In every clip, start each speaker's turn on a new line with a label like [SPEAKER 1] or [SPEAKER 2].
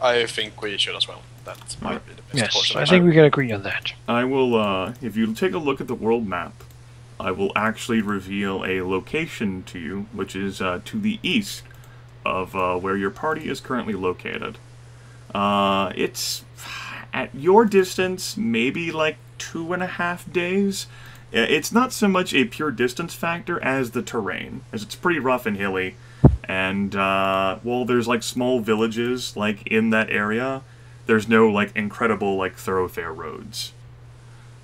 [SPEAKER 1] I think we should as well. That might be the best course
[SPEAKER 2] Yes,
[SPEAKER 1] of
[SPEAKER 2] I think we can agree on that.
[SPEAKER 3] I will, if you take a look at the world map, I will actually reveal a location to you, which is to the east of where your party is currently located. It's at your distance, maybe like 2.5 days. It's not so much a pure distance factor as the terrain, as it's pretty rough and hilly. And while there's like small villages like in that area, there's no like incredible like thoroughfare roads.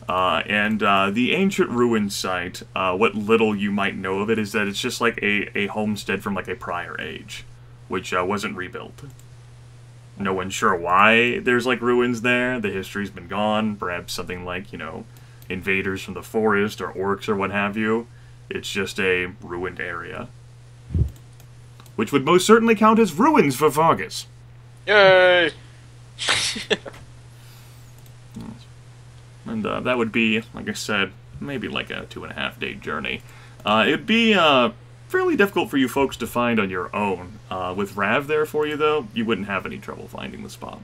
[SPEAKER 3] And the ancient ruin site, what little you might know of it is that it's just like a homestead from like a prior age, which wasn't rebuilt. No one's sure why there's like ruins there. The history's been gone. Perhaps something like, you know, invaders from the forest or orcs or what have you. It's just a ruined area. Which would most certainly count as ruins for Fargus.
[SPEAKER 1] Yay!
[SPEAKER 3] And that would be, like I said, maybe like a 2.5-day journey. It'd be fairly difficult for you folks to find on your own. With Rav there for you, though, you wouldn't have any trouble finding the spot.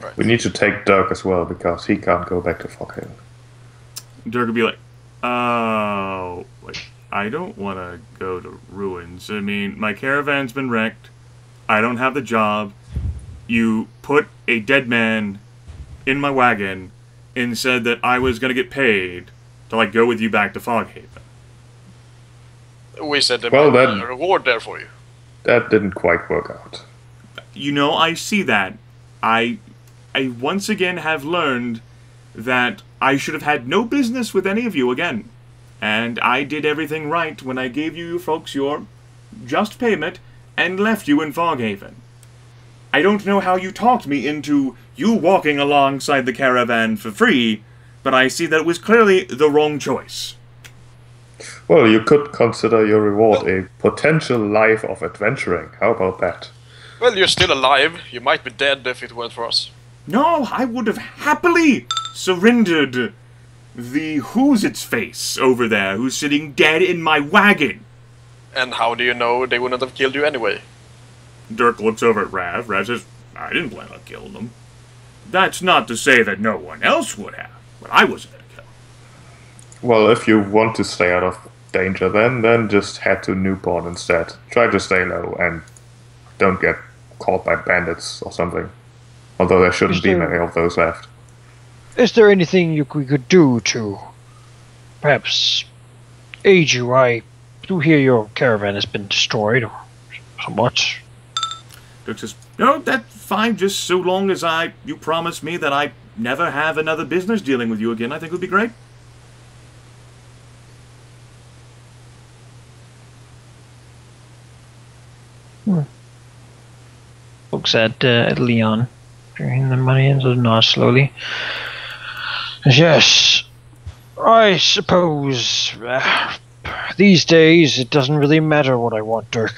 [SPEAKER 1] Right.
[SPEAKER 4] We need to take Dirk as well, because he can't go back to Foghaven.
[SPEAKER 3] Dirk would be like, oh, wait, I don't want to go to ruins. I mean, my caravan's been wrecked. I don't have the job. You put a dead man in my wagon and said that I was going to get paid to, like, go with you back to Foghaven.
[SPEAKER 1] We said there
[SPEAKER 4] Well,
[SPEAKER 1] might be
[SPEAKER 4] then-
[SPEAKER 1] a reward there for you.
[SPEAKER 4] That didn't quite work out.
[SPEAKER 3] You know, I see that. I once again have learned that I should have had no business with any of you again. And I did everything right when I gave you folks your just payment and left you in Foghaven. I don't know how you talked me into you walking alongside the caravan for free, but I see that it was clearly the wrong choice.
[SPEAKER 4] Well, you could consider your reward a potential life of adventuring. How about that?
[SPEAKER 1] Well, you're still alive. You might be dead if it weren't for us.
[SPEAKER 3] No, I would have happily surrendered the who's-its-face over there who's sitting dead in my wagon.
[SPEAKER 1] And how do you know they wouldn't have killed you anyway?
[SPEAKER 3] Dirk looks over at Rav. Rav says, I didn't plan on killing them. That's not to say that no one else would have, but I wasn't going to kill them.
[SPEAKER 4] Well, if you want to stay out of danger, then just head to Newport instead. Try to stay low and don't get caught by bandits or something. Although there shouldn't be many of those left.
[SPEAKER 2] Is there anything we could do to perhaps aid you? I do hear your caravan has been destroyed or somewhat.
[SPEAKER 3] Dirk says, no, that's fine, just so long as you promise me that I never have another business dealing with you again, I think would be great.
[SPEAKER 2] Looks at Leon, bringing the money into the nod slowly. Yes, I suppose these days it doesn't really matter what I want, Dirk.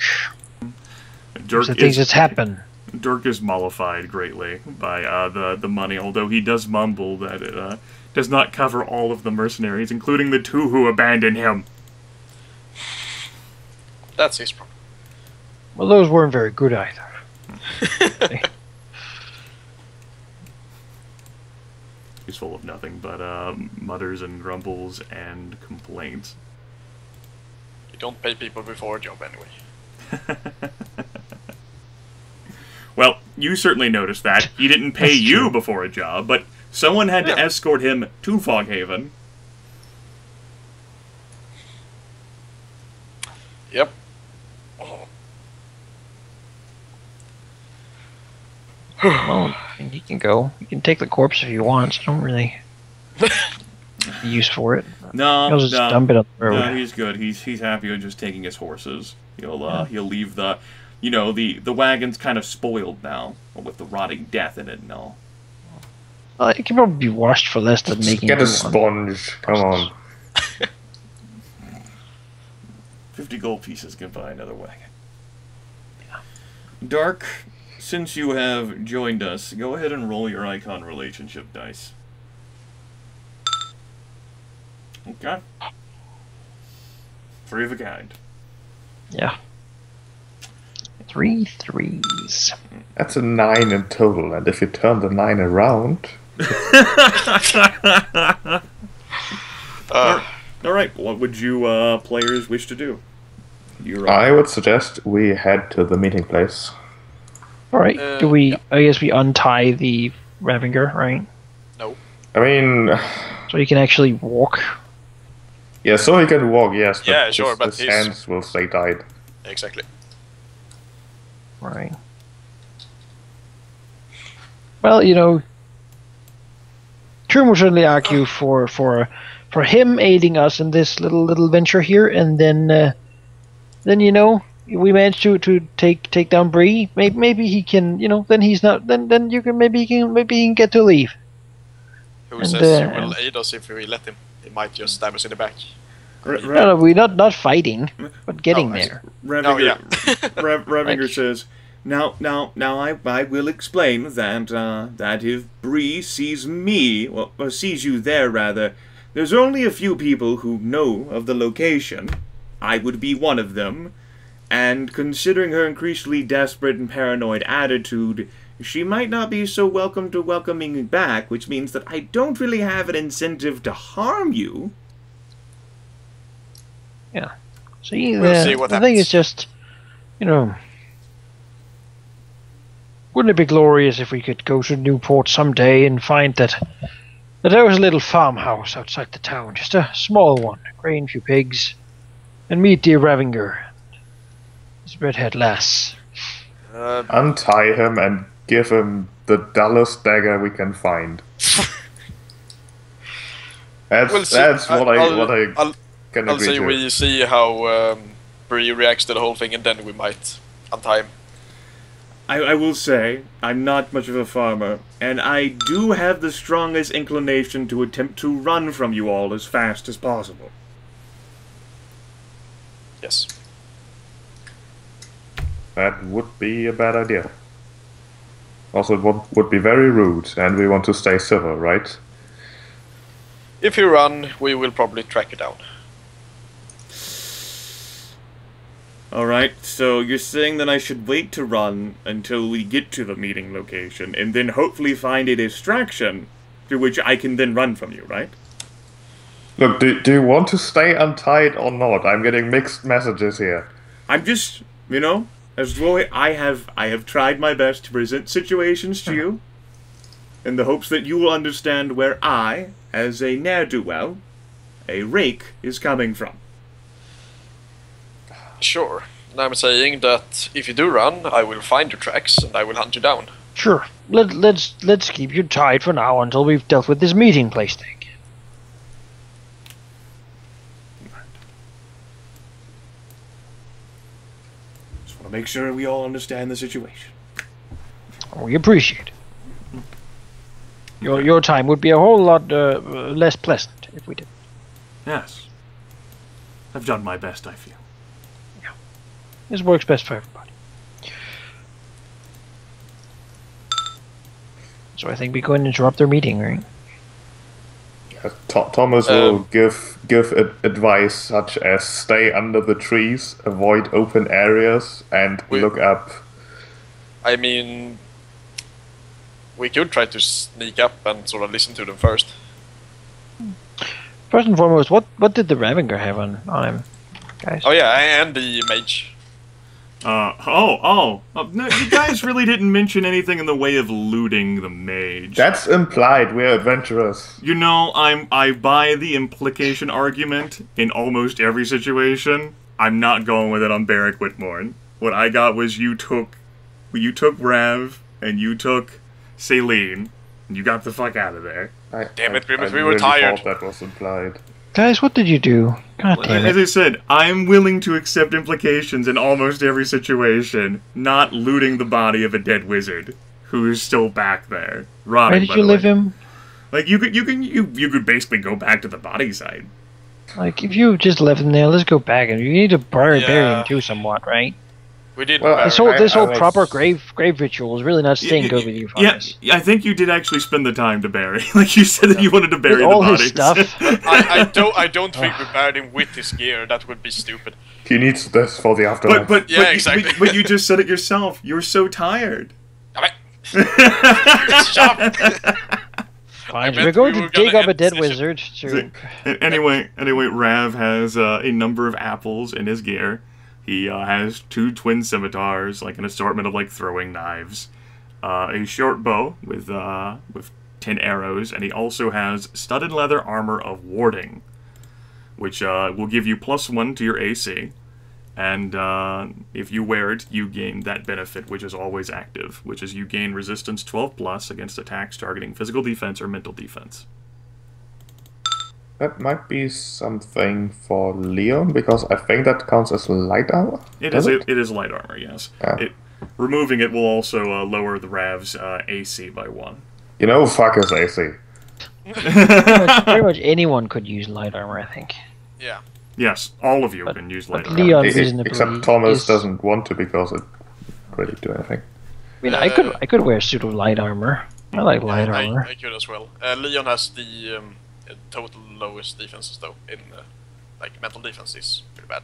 [SPEAKER 3] Dirk
[SPEAKER 2] The things that's happened.
[SPEAKER 3] Dirk is mollified greatly by the money, although he does mumble that it does not cover all of the mercenaries, including the 2 who abandoned him.
[SPEAKER 1] That's his problem.
[SPEAKER 2] Well, those weren't very good either.
[SPEAKER 3] He's full of nothing but mutters and grumbles and complaints.
[SPEAKER 1] You don't pay people before a job anyway.
[SPEAKER 3] Well, you certainly noticed that. He didn't pay
[SPEAKER 2] That's
[SPEAKER 3] you
[SPEAKER 2] true.
[SPEAKER 3] before a job, but someone had to
[SPEAKER 1] Yeah.
[SPEAKER 3] escort him to Foghaven.
[SPEAKER 1] Yep.
[SPEAKER 2] Well, he can go. You can take the corpse if you want. I don't really be use for it.
[SPEAKER 3] No,
[SPEAKER 2] He'll just dump it on the road.
[SPEAKER 3] no, he's good. He's happy with just taking his horses. He'll leave the, you know, the wagon's kind of spoiled now with the rotting death in it and all.
[SPEAKER 2] It can probably be washed for less than making
[SPEAKER 4] Get a
[SPEAKER 2] new one.
[SPEAKER 4] sponge. Come on.
[SPEAKER 3] 50 gold pieces can buy another wagon. Dark, since you have joined us, go ahead and roll your icon relationship dice. Okay. 3 of a kind.
[SPEAKER 2] Yeah. 3 3s.
[SPEAKER 4] That's a 9 in total, and if you turn the 9 around...
[SPEAKER 3] Alright, what would you players wish to do?
[SPEAKER 4] I would suggest we head to the meeting place.
[SPEAKER 2] Alright, do we... I guess we untie the Ravenger, right?
[SPEAKER 1] No.
[SPEAKER 4] I mean...
[SPEAKER 2] So you can actually walk.
[SPEAKER 4] Yeah, so he can walk, yes, but
[SPEAKER 1] Yeah, sure, but
[SPEAKER 4] his hands will stay tied.
[SPEAKER 1] Exactly.
[SPEAKER 2] Right. Well, you know, Trim will certainly argue for him aiding us in this little venture here, and then you know, we manage to take down Bree. Maybe he can, you know, then he's not. Then you can maybe he can get to leave.
[SPEAKER 1] Who says he will aid us if we let him? He might just stab us in the back.
[SPEAKER 2] No, we're not fighting, but getting there.
[SPEAKER 3] Ravenger says, Now, I will explain that if Bree sees me, or sees you there rather, there's only a few people who know of the location. I would be one of them, and considering her increasingly desperate and paranoid attitude, she might not be so welcome to welcoming me back, which means that I don't really have an incentive to harm you.
[SPEAKER 2] Yeah. See,
[SPEAKER 1] We'll see what
[SPEAKER 2] the
[SPEAKER 1] happens.
[SPEAKER 2] thing is just, you know, wouldn't it be glorious if we could go to Newport someday and find that there was a little farmhouse outside the town, just a small one, grain, few pigs, and meet dear Ravenger, this redhead lass.
[SPEAKER 4] Untie him and give him the dullest dagger we can find. That's what I can
[SPEAKER 1] I'll
[SPEAKER 4] agree
[SPEAKER 1] say
[SPEAKER 4] to.
[SPEAKER 1] we see how Bree reacts to the whole thing, and then we might untie him.
[SPEAKER 3] I will say, I'm not much of a farmer, and I do have the strongest inclination to attempt to run from you all as fast as possible.
[SPEAKER 1] Yes.
[SPEAKER 4] That would be a bad idea. Also, it would be very rude, and we want to stay civil, right?
[SPEAKER 1] If you run, we will probably track you down.
[SPEAKER 3] Alright, so you're saying that I should wait to run until we get to the meeting location, and then hopefully find a distraction through which I can then run from you, right?
[SPEAKER 4] Look, do you want to stay untied or not? I'm getting mixed messages here.
[SPEAKER 3] I'm just, you know, as Roy, I have tried my best to present situations to you, in the hopes that you will understand where I, as a ne'er-do-well, a rake, is coming from.
[SPEAKER 1] Sure. And I'm saying that if you do run, I will find your tracks and I will hunt you down.
[SPEAKER 2] Sure. Let's keep you tied for now until we've dealt with this meeting place thing.
[SPEAKER 3] Just want to make sure we all understand the situation.
[SPEAKER 2] We appreciate it. Your time would be a whole lot less pleasant if we did.
[SPEAKER 3] Yes. I've done my best, I feel.
[SPEAKER 2] This works best for everybody. So I think we go and interrupt their meeting, right?
[SPEAKER 4] Thomas will give advice such as stay under the trees, avoid open areas, and look up.
[SPEAKER 1] I mean, we could try to sneak up and sort of listen to them first.
[SPEAKER 2] First and foremost, what did the Ravenger have on him, guys?
[SPEAKER 1] Oh yeah, and the mage.
[SPEAKER 3] No, you guys really didn't mention anything in the way of looting the mage.
[SPEAKER 4] That's implied. We're adventurous.
[SPEAKER 3] You know, I buy the implication argument in almost every situation. I'm not going with it on Barrack Whitmorn. What I got was you took Rav and you took Celine, and you got the fuck out of there.
[SPEAKER 1] Damn it, Grimith, we
[SPEAKER 4] I
[SPEAKER 1] were
[SPEAKER 4] really
[SPEAKER 1] tired.
[SPEAKER 4] thought that was implied.
[SPEAKER 2] Guys, what did you do? God damn
[SPEAKER 3] As
[SPEAKER 2] it.
[SPEAKER 3] I said, I'm willing to accept implications in almost every situation, not looting the body of a dead wizard who is still back there, rotting.
[SPEAKER 2] Where did
[SPEAKER 3] by
[SPEAKER 2] you
[SPEAKER 3] the
[SPEAKER 2] leave
[SPEAKER 3] way.
[SPEAKER 2] him?
[SPEAKER 3] Like you could basically go back to the body side.
[SPEAKER 2] Like, if you just left him there, let's go back and you need to bury
[SPEAKER 1] Yeah.
[SPEAKER 2] him too somewhat, right?
[SPEAKER 1] We did.
[SPEAKER 4] Well,
[SPEAKER 2] This whole
[SPEAKER 4] I
[SPEAKER 2] proper
[SPEAKER 4] was-
[SPEAKER 2] grave ritual is really not staying good with you, Fargus.
[SPEAKER 3] I think you did actually spend the time to bury. Like you said that you wanted to bury
[SPEAKER 2] With
[SPEAKER 3] the
[SPEAKER 2] all
[SPEAKER 3] bodies.
[SPEAKER 2] his stuff.
[SPEAKER 1] I don't think we buried him with his gear. That would be stupid.
[SPEAKER 4] He needs this for the afterlife.
[SPEAKER 1] Yeah, exactly.
[SPEAKER 3] But you just said it yourself. You were so tired.
[SPEAKER 1] Damn it. Shut up.
[SPEAKER 2] Fine,
[SPEAKER 1] meant
[SPEAKER 2] we're going
[SPEAKER 1] we
[SPEAKER 2] to
[SPEAKER 1] were gonna
[SPEAKER 2] dig up
[SPEAKER 1] end
[SPEAKER 2] a dead
[SPEAKER 1] this
[SPEAKER 2] wizard. To...
[SPEAKER 3] Anyway, Rav has a number of apples in his gear. He has 2 twin scimitars, like an assortment of like throwing knives, a short bow with 10 arrows, and he also has studded leather armor of warding, which will give you +1 to your AC. And if you wear it, you gain that benefit, which is always active, which is you gain resistance 12+ against attacks targeting physical defense or mental defense.
[SPEAKER 4] That might be something for Leon, because I think that counts as light armor.
[SPEAKER 3] It
[SPEAKER 4] Does
[SPEAKER 3] is light armor, yes.
[SPEAKER 4] Yeah.
[SPEAKER 3] Removing it will also lower the Rav's AC by 1.
[SPEAKER 4] You know, fuck his AC.
[SPEAKER 2] Pretty much anyone could use light armor, I think.
[SPEAKER 1] Yeah.
[SPEAKER 3] Yes, all of you
[SPEAKER 2] But-
[SPEAKER 3] can use
[SPEAKER 2] but
[SPEAKER 3] light armor.
[SPEAKER 2] Leon-
[SPEAKER 4] E-
[SPEAKER 2] reasonably
[SPEAKER 4] Except Thomas
[SPEAKER 2] is-
[SPEAKER 4] doesn't want to because it really do anything.
[SPEAKER 2] I mean, I could wear a suit of light armor. I like light armor.
[SPEAKER 1] I could as well. Leon has the total lowest defenses though. In like mental defense is pretty bad.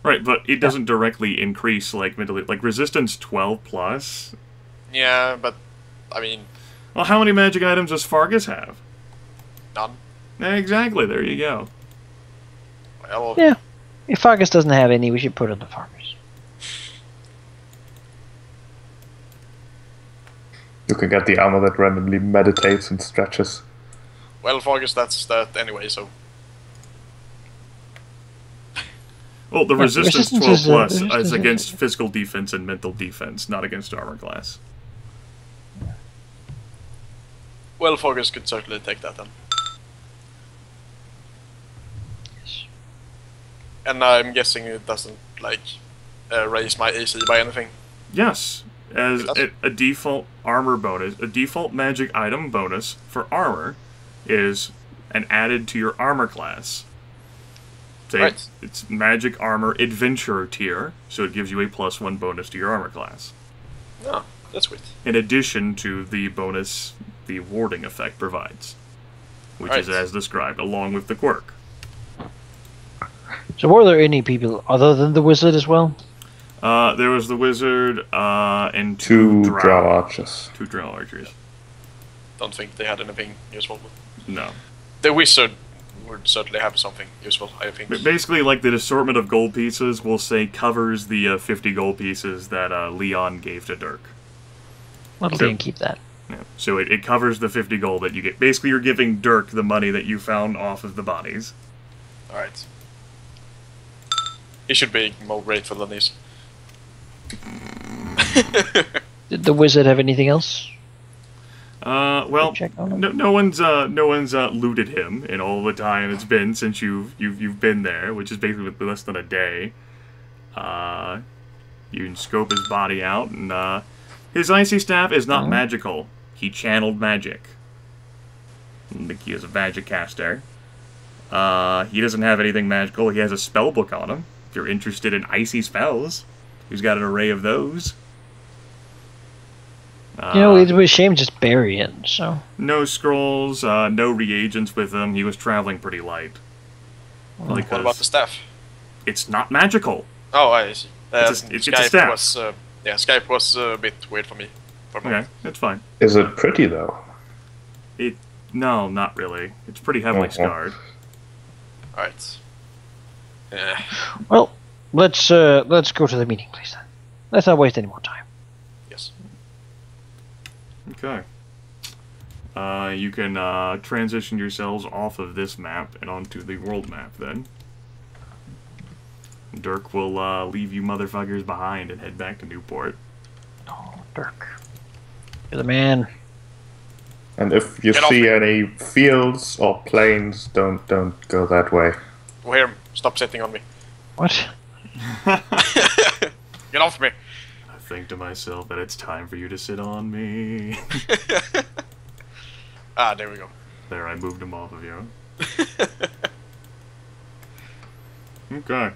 [SPEAKER 3] Right, but it doesn't directly increase like resistance 12+.
[SPEAKER 1] Yeah, but I mean
[SPEAKER 3] Well, how many magic items does Fargus have?
[SPEAKER 1] none.
[SPEAKER 3] Exactly, there you go.
[SPEAKER 1] Well,
[SPEAKER 2] Yeah. If Fargus doesn't have any, we should put it to Fargus.
[SPEAKER 4] You can get the armor that randomly meditates and stretches.
[SPEAKER 1] well, Fargus, that's that anyway. So
[SPEAKER 3] Well, the
[SPEAKER 2] Yeah,
[SPEAKER 3] resistance
[SPEAKER 2] resistance
[SPEAKER 3] 12
[SPEAKER 2] is,
[SPEAKER 3] plus
[SPEAKER 2] resistance
[SPEAKER 3] is
[SPEAKER 2] is-
[SPEAKER 3] against physical defense and mental defense, not against armor class.
[SPEAKER 1] well, Fargus could certainly take that then. And I'm guessing it doesn't like raise my AC by anything.
[SPEAKER 3] Yes, as
[SPEAKER 1] It does.
[SPEAKER 3] a default armor bonus, a default magic item bonus for armor is an added to your armor class. Say
[SPEAKER 1] Right.
[SPEAKER 3] it's magic armor adventurer tier, so it gives you a +1 bonus to your armor class.
[SPEAKER 1] Oh, that's sweet.
[SPEAKER 3] In addition to the bonus the warding effect provides, which is
[SPEAKER 1] Right.
[SPEAKER 3] as described, along with the quirk.
[SPEAKER 2] So were there any people other than the wizard as well?
[SPEAKER 3] There was the wizard and
[SPEAKER 4] 2
[SPEAKER 3] drow.
[SPEAKER 4] drow archers.
[SPEAKER 3] 2 drow archers.
[SPEAKER 1] Don't think they had anything useful.
[SPEAKER 3] No.
[SPEAKER 1] The wizard would certainly have something useful, I think.
[SPEAKER 3] But basically, like, the assortment of gold pieces, we'll say, covers the 50 gold pieces that Leon gave to Dirk.
[SPEAKER 2] Let
[SPEAKER 3] So-
[SPEAKER 2] Leon keep that.
[SPEAKER 3] Yeah. So it covers the 50 gold that you get. Basically, you're giving Dirk the money that you found off of the bodies.
[SPEAKER 1] Alright. He should be more grateful than this.
[SPEAKER 2] Did the wizard have anything else?
[SPEAKER 3] Well,
[SPEAKER 2] Check on him.
[SPEAKER 3] no one's looted him in all the time it's been since you've been there, which is basically less than a day. You can scope his body out, and his icy staff is not magical. He channeled magic. I think he is a magic caster. He doesn't have anything magical. He has a spell book on him. If you're interested in icy spells, he's got an array of those.
[SPEAKER 2] You know, it was a shame just bury it, so...
[SPEAKER 3] No scrolls, no reagents with him. He was traveling pretty light.
[SPEAKER 1] What about the
[SPEAKER 3] Because
[SPEAKER 1] staff?
[SPEAKER 3] it's not magical.
[SPEAKER 1] Oh, I see.
[SPEAKER 3] It's a
[SPEAKER 1] Skype
[SPEAKER 3] staff.
[SPEAKER 1] was Skype was a bit weird for me. For a
[SPEAKER 3] Okay,
[SPEAKER 1] moment.
[SPEAKER 3] that's fine.
[SPEAKER 4] Is it pretty though?
[SPEAKER 3] No, not really. It's pretty heavily scarred.
[SPEAKER 1] Alright. Yeah.
[SPEAKER 2] Well, let's go to the meeting, please, then. Let's not waste any more time.
[SPEAKER 1] Yes.
[SPEAKER 3] Okay. You can transition yourselves off of this map and onto the world map then. Dirk will leave you motherfuckers behind and head back to Newport.
[SPEAKER 2] Oh, Dirk. You're the man.
[SPEAKER 4] And if you
[SPEAKER 1] Get off
[SPEAKER 4] see
[SPEAKER 1] me.
[SPEAKER 4] any fields or plains, don't go that way.
[SPEAKER 1] Here, stop sitting on me.
[SPEAKER 2] What?
[SPEAKER 1] Get off me!
[SPEAKER 3] I think to myself that it's time for you to sit on me.
[SPEAKER 1] Ah, there we go.
[SPEAKER 3] There, I moved him off of you. Okay.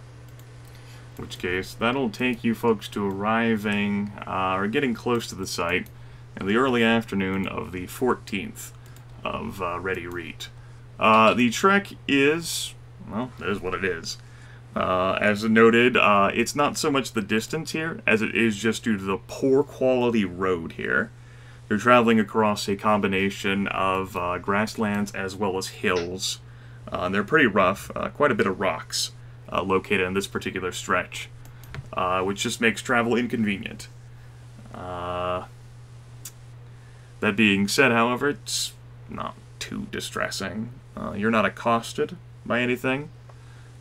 [SPEAKER 3] In which case, that'll take you folks to arriving, or getting close to the site in the early afternoon of the 14th of Ready Reet. The trek is, well, it is what it is. As noted, it's not so much the distance here, as it is just due to the poor quality road here. You're traveling across a combination of grasslands as well as hills. And they're pretty rough, quite a bit of rocks located in this particular stretch, which just makes travel inconvenient. That being said, however, it's not too distressing. You're not accosted by anything.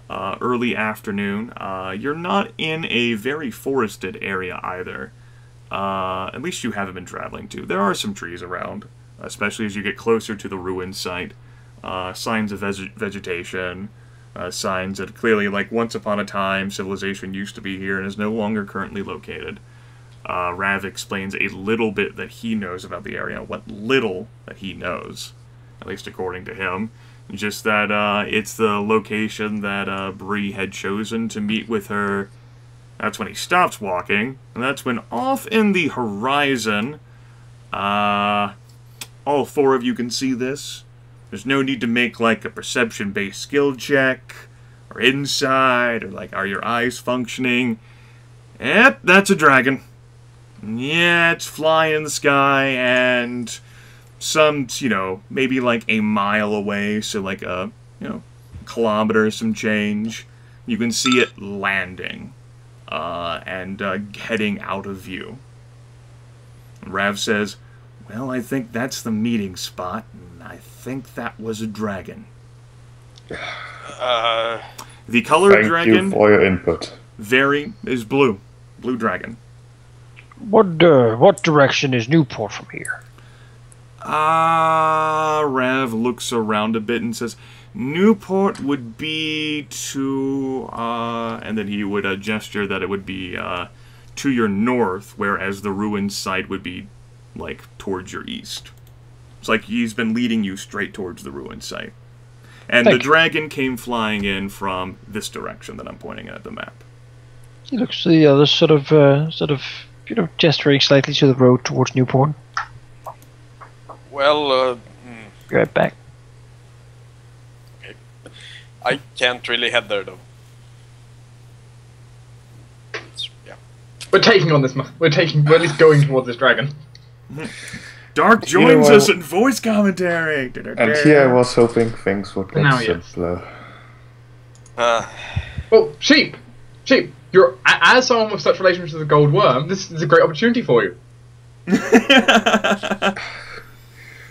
[SPEAKER 3] Early afternoon. You're not in a very forested area either. At least you haven't been traveling to. There are some trees around, especially as you get closer to the ruin site. Signs of vegetation, signs that clearly, like, once upon a time, civilization used to be here and is no longer currently located. Rav explains a little bit that he knows about the area, what little that he knows, at least according to him. Just that it's the location that Bree had chosen to meet with her. That's when he stops walking, and that's when off in the horizon, all four of you can see this. There's no need to make, like, a perception-based skill check, or insight, or, like, are your eyes functioning? Yep, that's a dragon. Yeah, it's flying in the sky, and some, you know, maybe like a mile away, so like a, you know, kilometer, some change. You can see it landing, and heading out of view. Rav says, well, I think that's the meeting spot, and I think that was a dragon. The color of dragon...
[SPEAKER 4] Thank you for your input.
[SPEAKER 3] Is blue. Blue dragon.
[SPEAKER 2] What direction is Newport from here?
[SPEAKER 3] Rav looks around a bit and says, Newport would be to, and then he would gesture that it would be to your north, whereas the ruined site would be, like, towards your east. It's like he's been leading you straight towards the ruined site. And the dragon came flying in from this direction that I'm pointing at the map.
[SPEAKER 2] He looks to the other sort of, you know, gesturing slightly to the road towards Newport.
[SPEAKER 1] Well,
[SPEAKER 2] Be right back.
[SPEAKER 1] Okay. I can't really head there, though. Yeah.
[SPEAKER 5] We're taking on this. We're at least going towards this dragon.
[SPEAKER 3] Dark joins us in voice commentary.
[SPEAKER 4] And here I was hoping things would get simpler.
[SPEAKER 5] Well, sheep. You're as someone with such relationship to the gold worm. This is a great opportunity for you.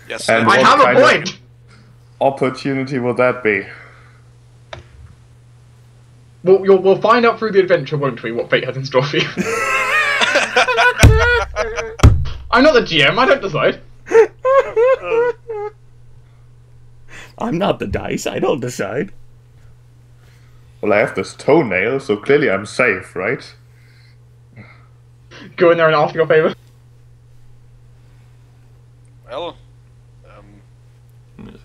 [SPEAKER 1] Yes,
[SPEAKER 4] And
[SPEAKER 5] I have a point.
[SPEAKER 4] Opportunity will that be?
[SPEAKER 5] Well, we'll find out through the adventure, won't we? What fate has in store for you. I'm not the GM. I don't decide.
[SPEAKER 3] I'm not the dice. I don't decide.
[SPEAKER 4] Well, I have this toenail, so clearly I'm safe, right?
[SPEAKER 5] Go in there and ask your favor.
[SPEAKER 1] Well,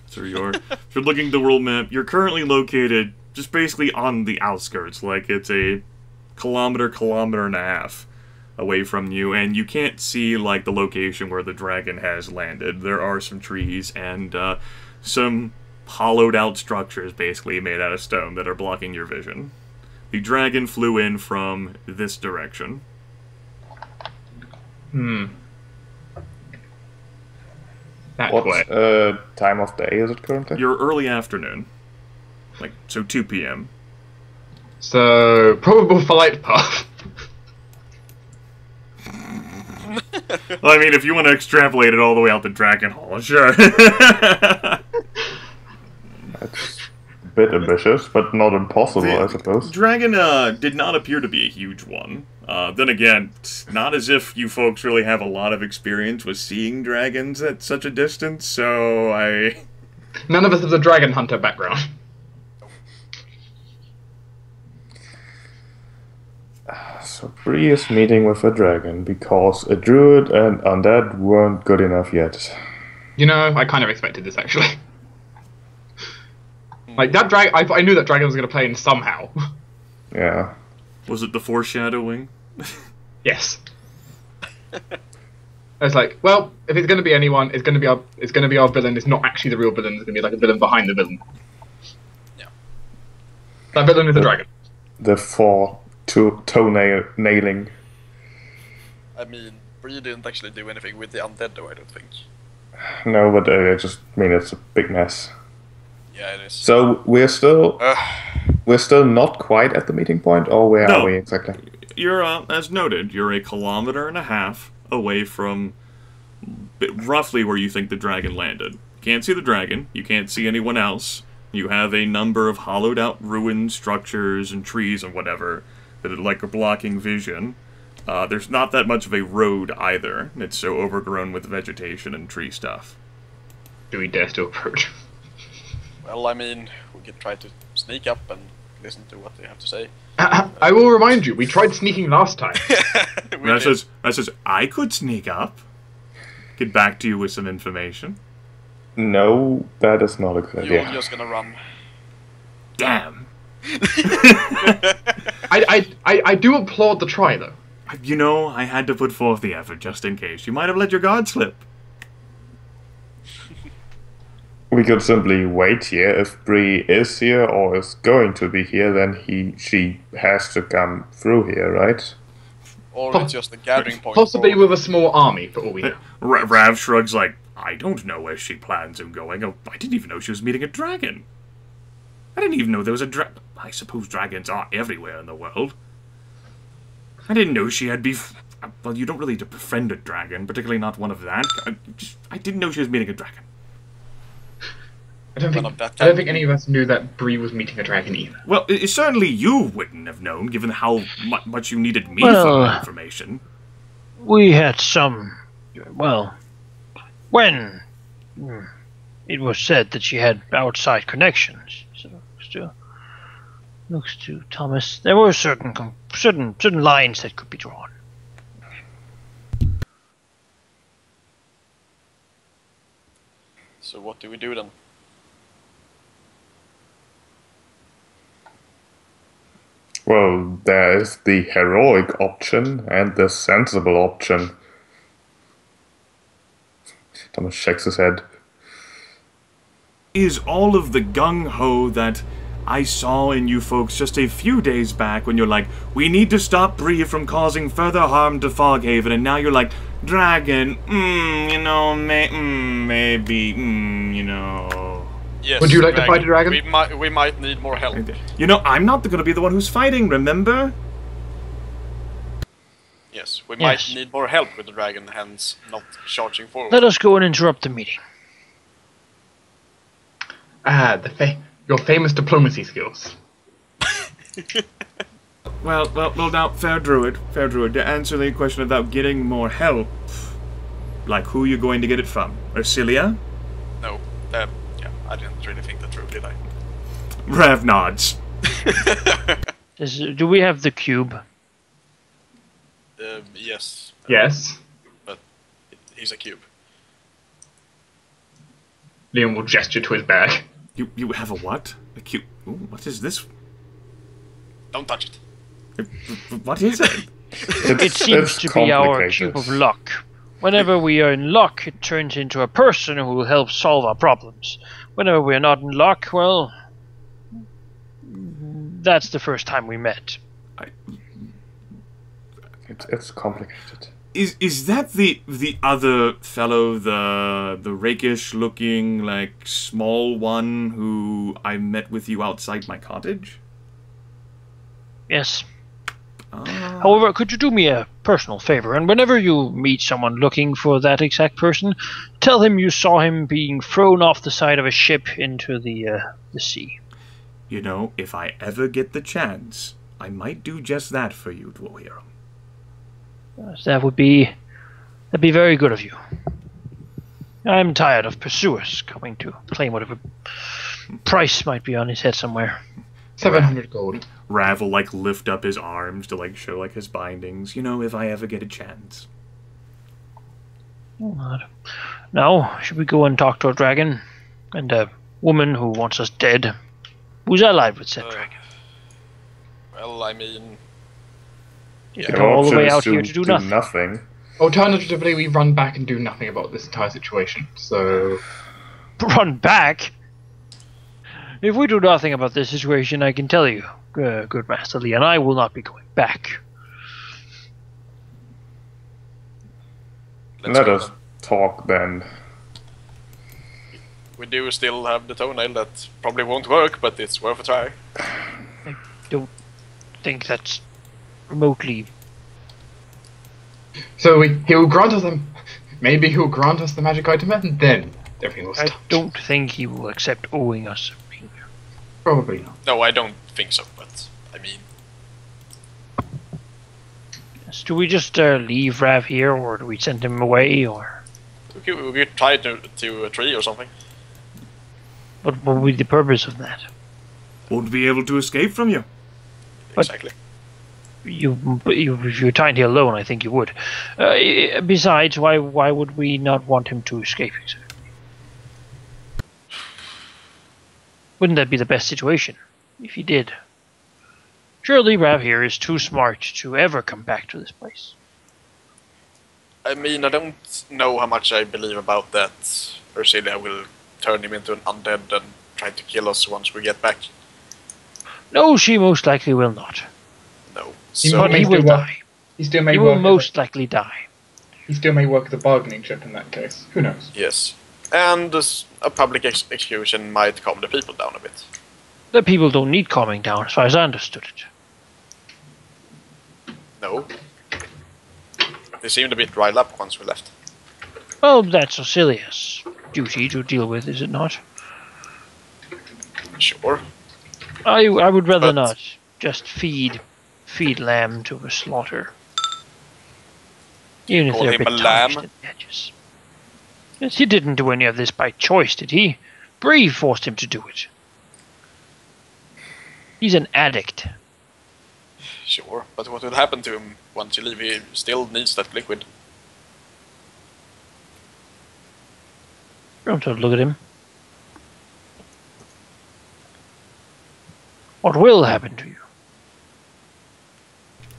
[SPEAKER 3] So if you're looking at the world map, you're currently located just basically on the outskirts, like it's a kilometer and a half away from you, and you can't see, like, the location where the dragon has landed. There are some trees and some hollowed out structures basically made out of stone that are blocking your vision. The dragon flew in from this direction.
[SPEAKER 5] What
[SPEAKER 4] time of day is it currently?
[SPEAKER 3] Your early afternoon. Like, so 2 p.m.
[SPEAKER 5] So, probable flight path.
[SPEAKER 3] Well, I mean, if you want to extrapolate it all the way out to Dragon Hall, sure.
[SPEAKER 4] That's a bit ambitious, but not impossible, I suppose.
[SPEAKER 3] Dragon did not appear to be a huge one. Then again, it's not as if you folks really have a lot of experience with seeing dragons at such a distance, so
[SPEAKER 5] None of us has a dragon hunter background.
[SPEAKER 4] So Bree is meeting with a dragon because a druid and undead weren't good enough yet.
[SPEAKER 5] You know, I kind of expected this, actually. Like, that dragon, I knew that dragon was going to play in somehow.
[SPEAKER 4] Yeah.
[SPEAKER 3] Was it the foreshadowing?
[SPEAKER 5] Yes. I was like, well, if it's going to be anyone, it's going to be our villain. It's not actually the real villain. It's going to be like a villain behind the villain.
[SPEAKER 1] Yeah.
[SPEAKER 5] That villain is a dragon.
[SPEAKER 4] The toe nailing.
[SPEAKER 1] I mean, Bree didn't actually do anything with the undead, though. I don't think.
[SPEAKER 4] No, but I just mean it's a big mess.
[SPEAKER 1] Yeah, it is.
[SPEAKER 4] So we're still not quite at the meeting point, or where are we exactly?
[SPEAKER 3] You're, as noted, you're 1.5 kilometers away from roughly where you think the dragon landed. You can't see the dragon. You can't see anyone else. You have a number of hollowed-out ruined structures and trees and whatever that are like blocking vision. There's not that much of a road either. It's so overgrown with vegetation and tree stuff.
[SPEAKER 5] Do we dare to approach?
[SPEAKER 1] Well, I mean, we could try to sneak up and listen to what they have to say.
[SPEAKER 5] I will remind you, we tried sneaking last time.
[SPEAKER 3] That says, I could sneak up. Get back to you with some information.
[SPEAKER 4] No, that is not a good idea.
[SPEAKER 1] You're just gonna run.
[SPEAKER 3] Damn.
[SPEAKER 5] I do applaud the try, though.
[SPEAKER 3] You know, I had to put forth the effort just in case. You might have let your guard slip.
[SPEAKER 4] We could simply wait here. If Bree is here or is going to be here, then she has to come through here, right?
[SPEAKER 1] Or it's just a gathering point.
[SPEAKER 5] Possibly with a small army, for all we know.
[SPEAKER 3] Rav shrugs like, I don't know where she plans on going. Oh, I didn't even know she was meeting a dragon. I didn't even know there was a I suppose dragons are everywhere in the world. I didn't know she had well, you don't really befriend a dragon, particularly not one of that. I didn't know she was meeting a dragon.
[SPEAKER 5] I don't think any of us knew that Bree was meeting a dragon either.
[SPEAKER 3] Well, certainly you wouldn't have known, given how much you needed me for that information.
[SPEAKER 2] We had some... Well, when it was said that she had outside connections, so looks to Thomas, there were certain lines that could be drawn.
[SPEAKER 1] So what do we do then?
[SPEAKER 4] Well, there is the heroic option and the sensible option. Thomas shakes his head.
[SPEAKER 3] Is all of the gung-ho that I saw in you folks just a few days back when you're like, we need to stop Bree from causing further harm to Foghaven, and now you're like, dragon, you know, maybe, you know...
[SPEAKER 1] Yes,
[SPEAKER 5] would you like to fight a dragon?
[SPEAKER 1] We might need more help.
[SPEAKER 3] You know, I'm not going to be the one who's fighting, remember?
[SPEAKER 1] Yes, we might need more help with the dragon, hence not charging forward.
[SPEAKER 2] Let us go and interrupt the meeting.
[SPEAKER 5] Ah, your famous diplomacy skills.
[SPEAKER 3] Well, now, fair druid, to answer the question about getting more help, like who you're going to get it from? Ursilia?
[SPEAKER 1] No, I didn't really think that through, did I?
[SPEAKER 3] Rav nods.
[SPEAKER 2] Do we have the cube?
[SPEAKER 1] Yes.
[SPEAKER 5] Yes.
[SPEAKER 1] But he's a cube.
[SPEAKER 5] Liam will gesture to his bag.
[SPEAKER 3] You have a what? A cube? Ooh, what is this?
[SPEAKER 1] Don't touch it.
[SPEAKER 3] What is it?
[SPEAKER 2] It seems to be our cube of luck. Whenever we are in luck, it turns into a person who will help solve our problems. Whenever we are not in luck, well, that's the first time we met.
[SPEAKER 4] It's complicated.
[SPEAKER 3] Is that the other fellow, the rakish looking, like, small one who I met with you outside my cottage?
[SPEAKER 2] Yes. However, could you do me a personal favor, and whenever you meet someone looking for that exact person, tell him you saw him being thrown off the side of a ship into the sea.
[SPEAKER 3] You know, if I ever get the chance, I might do just that for you, Dwohurim.
[SPEAKER 2] That'd be very good of you. I'm tired of pursuers coming to claim whatever price might be on his head somewhere.
[SPEAKER 5] 700 gold.
[SPEAKER 3] Rav will, like, lift up his arms to, like, show, like, his bindings. You know, if I ever get a chance.
[SPEAKER 2] Now, should we go and talk to a dragon? And a woman who wants us dead? Who's allied with said dragon?
[SPEAKER 1] Well, I mean,
[SPEAKER 2] If
[SPEAKER 1] Yeah.
[SPEAKER 2] we
[SPEAKER 4] Your
[SPEAKER 2] come all the
[SPEAKER 4] option
[SPEAKER 2] way
[SPEAKER 4] is
[SPEAKER 2] out here to do nothing.
[SPEAKER 4] nothing.
[SPEAKER 5] Alternatively, we run back and do nothing about this entire situation. So,
[SPEAKER 2] Run back? If we do nothing about this situation, I can tell you, good Master Lee, and I will not be going back.
[SPEAKER 4] Let
[SPEAKER 1] go
[SPEAKER 4] us
[SPEAKER 1] then.
[SPEAKER 4] talk then.
[SPEAKER 1] We do still have the Tonell that probably won't work, but it's worth a try.
[SPEAKER 2] I don't think that's remotely.
[SPEAKER 5] so he will grant us them. Maybe he'll grant us the magic item, and then everything will
[SPEAKER 2] I
[SPEAKER 5] stop.
[SPEAKER 2] don't think he will accept owing us a ring.
[SPEAKER 5] Probably not.
[SPEAKER 1] No, I don't think so, but I mean,
[SPEAKER 2] Yes, do we just leave Rav here, or do we send him away, or
[SPEAKER 1] we could try to a tree or something.
[SPEAKER 2] what will be the purpose of that?
[SPEAKER 3] Won't be able to escape from you.
[SPEAKER 2] But-
[SPEAKER 1] Exactly.
[SPEAKER 2] If you're tying here alone, I think you would. Besides, why would we not want him to escape? Exactly? Wouldn't that be the best situation if he did? Surely Rav here is too smart to ever come back to this place.
[SPEAKER 1] I mean, I don't know how much I believe about that Ursilia will turn him into an undead and try to kill us once we get back.
[SPEAKER 2] No, she most likely will not.
[SPEAKER 1] No.
[SPEAKER 5] He
[SPEAKER 1] So,
[SPEAKER 2] But he
[SPEAKER 5] still
[SPEAKER 2] will
[SPEAKER 5] work-
[SPEAKER 2] die.
[SPEAKER 5] He still may
[SPEAKER 2] He
[SPEAKER 5] work.
[SPEAKER 2] will most likely die.
[SPEAKER 5] He still may work as a bargaining chip in that case. Who knows?
[SPEAKER 1] yes. And a public execution might calm the people down a bit.
[SPEAKER 2] The people don't need calming down, as far as I understood it.
[SPEAKER 1] No. They seemed a bit riled up once we left.
[SPEAKER 2] Well, that's Ocilia's duty to deal with, is it not?
[SPEAKER 1] Sure.
[SPEAKER 2] I would rather
[SPEAKER 1] But-
[SPEAKER 2] not just feed lamb to a slaughter. Even if
[SPEAKER 1] Call
[SPEAKER 2] they're a
[SPEAKER 1] him
[SPEAKER 2] bit
[SPEAKER 1] a lamb?
[SPEAKER 2] tarnished at the edges. Yes, he didn't do any of this by choice, did he? Bree forced him to do it. He's an addict.
[SPEAKER 1] Sure. But what will happen to him once you leave? He still needs that liquid.
[SPEAKER 2] Don't look at him. What will happen to you?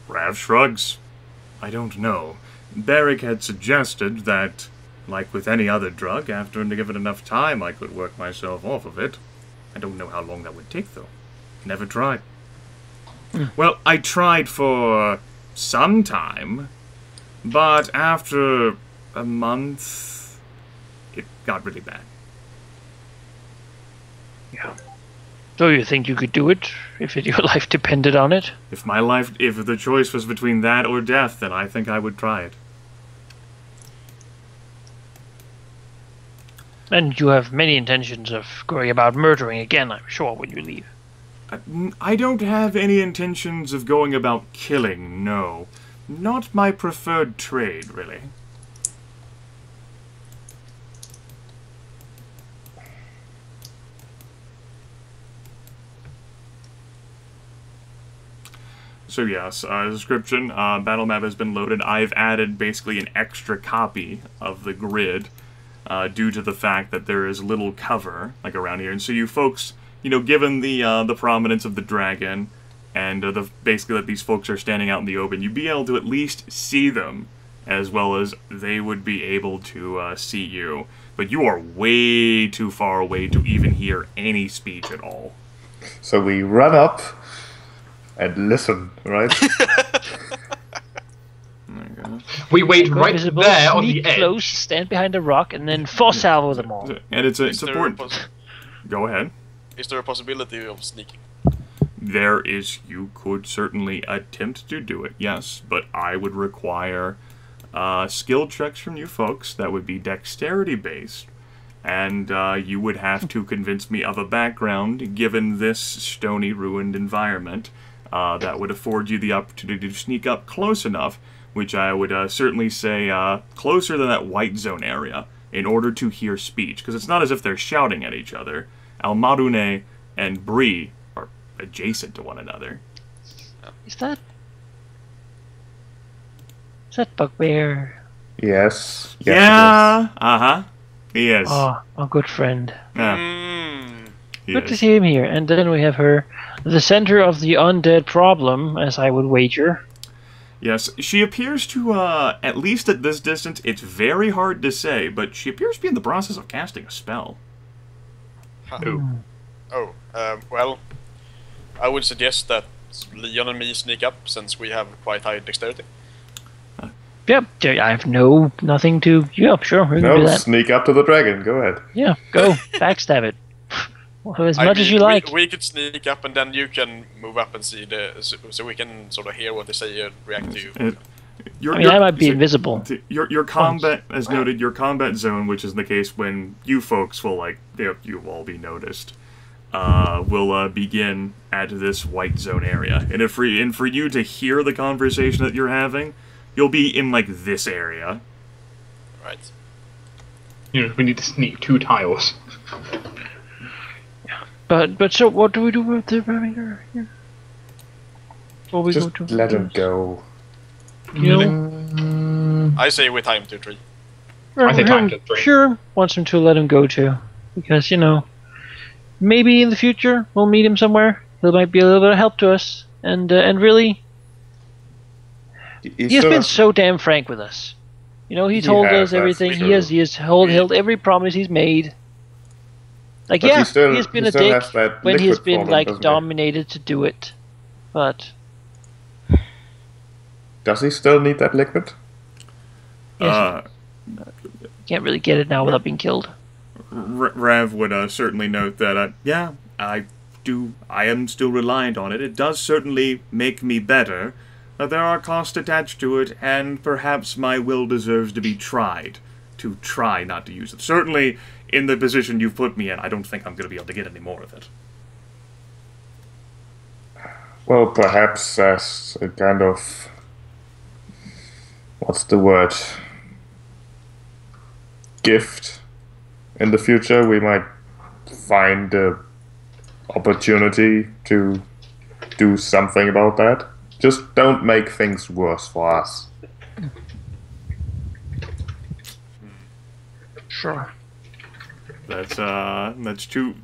[SPEAKER 3] Rav shrugs. I don't know. Barrick had suggested that, like with any other drug, after given enough time I could work myself off of it. I don't know how long that would take, though. Never tried. Well, I tried for some time, but after a month, it got really bad.
[SPEAKER 2] Yeah. So you think you could do it if your life depended on it?
[SPEAKER 3] If the choice was between that or death, then I think I would try it.
[SPEAKER 2] And you have many intentions of going about murdering again, I'm sure, when you leave.
[SPEAKER 3] I don't have any intentions of going about killing, no. Not my preferred trade, really. So yes, description, battle map has been loaded. I've added basically an extra copy of the grid due to the fact that there is little cover, like around here. And so you folks, you know, given the prominence of the dragon, and basically that these folks are standing out in the open, you'd be able to at least see them, as well as they would be able to see you. But you are way too far away to even hear any speech at all.
[SPEAKER 4] So we run up and listen, right?
[SPEAKER 5] We wait
[SPEAKER 2] Go
[SPEAKER 5] right
[SPEAKER 2] visible,
[SPEAKER 5] there on
[SPEAKER 2] sneak
[SPEAKER 5] the edge.
[SPEAKER 2] close, stand behind a rock, and then force salvo them all.
[SPEAKER 3] And it's
[SPEAKER 1] Is there a
[SPEAKER 3] important. Go ahead.
[SPEAKER 1] Is there a possibility of sneaking?
[SPEAKER 3] There is, you could certainly attempt to do it, yes, but I would require skill checks from you folks that would be dexterity based, and you would have to convince me of a background given this stony, ruined environment that would afford you the opportunity to sneak up close enough, which I would certainly say closer than that white zone area, in order to hear speech, because it's not as if they're shouting at each other. Almadune and Bree are adjacent to one another.
[SPEAKER 2] Is that Bugbear?
[SPEAKER 4] Yes.
[SPEAKER 3] Yeah, uh-huh. Yes.
[SPEAKER 2] Oh, a good friend.
[SPEAKER 3] Yeah,
[SPEAKER 2] Good to
[SPEAKER 3] yes.
[SPEAKER 2] see him here. And then we have her, the center of the undead problem, as I would wager.
[SPEAKER 3] Yes, she appears to, at least at this distance, it's very hard to say, but she appears to be in the process of casting a spell.
[SPEAKER 1] Well, I would suggest that Leon and me sneak up, since we have quite high dexterity.
[SPEAKER 2] Yep, I have nothing to. Yeah, sure, we can do
[SPEAKER 4] No,
[SPEAKER 2] that.
[SPEAKER 4] sneak up to the dragon. Go ahead.
[SPEAKER 2] Yeah, go backstab it. As much as you like.
[SPEAKER 1] We could sneak up, and then you can move up and see so we can sort of hear what they say and react to you.
[SPEAKER 2] I might be invisible.
[SPEAKER 3] Your combat, as noted, your combat zone, which is the case when you folks will you will all be noticed, will begin at this white zone area. And for you to hear the conversation that you're having, you'll be in like this area.
[SPEAKER 1] Right.
[SPEAKER 5] You know, we need to sneak 2 tiles.
[SPEAKER 2] But so what do we do with the Remington here?
[SPEAKER 4] Just let him go.
[SPEAKER 2] You know,
[SPEAKER 1] I say we time to 3.
[SPEAKER 5] I say time to 3.
[SPEAKER 2] Sure, wants him to let him go too, because maybe in the future we'll meet him somewhere. He might be a little bit of help to us, and really, he has been so damn frank with us. He told us everything. He has held every promise he's made. Like,
[SPEAKER 4] but
[SPEAKER 2] yeah, he's been a dick when he's been
[SPEAKER 4] problem,
[SPEAKER 2] dominated to do it, but
[SPEAKER 4] does he still need that liquid?
[SPEAKER 2] Yes. Can't really get it now without being killed.
[SPEAKER 3] Rav would certainly note that, yeah, I am still reliant on it. It does certainly make me better, but there are costs attached to it, and perhaps my will deserves to be tried. To try not to use it. Certainly, in the position you've put me in, I don't think I'm going to be able to get any more of it.
[SPEAKER 4] Well, perhaps as a kind of... what's the word? Gift. In the future, we might find the opportunity to do something about that. Just don't make things worse for us.
[SPEAKER 2] Sure.
[SPEAKER 3] That's two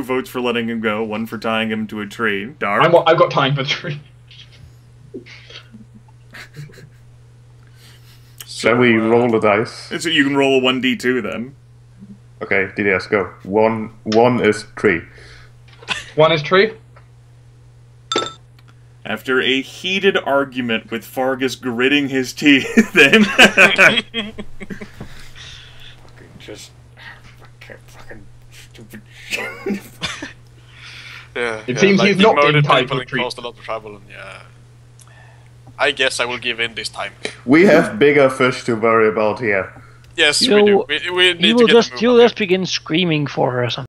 [SPEAKER 3] votes for letting him go, 1 for tying him to a tree. Dark.
[SPEAKER 5] I've got time for 3.
[SPEAKER 4] Shall we roll the dice?
[SPEAKER 3] So you can roll a 1d2 then.
[SPEAKER 4] Okay, DDS, go. One is 3.
[SPEAKER 5] 1 is 3.
[SPEAKER 3] After a heated argument with Fargus gritting his teeth, then just fucking stupid shit.
[SPEAKER 5] It seems he's not being tied for treat.
[SPEAKER 1] Caused a lot of trouble, and I guess I will give in this time.
[SPEAKER 4] We have bigger fish to worry about here.
[SPEAKER 1] Yes, we do. We need to get
[SPEAKER 2] you'll just begin screaming for her or something.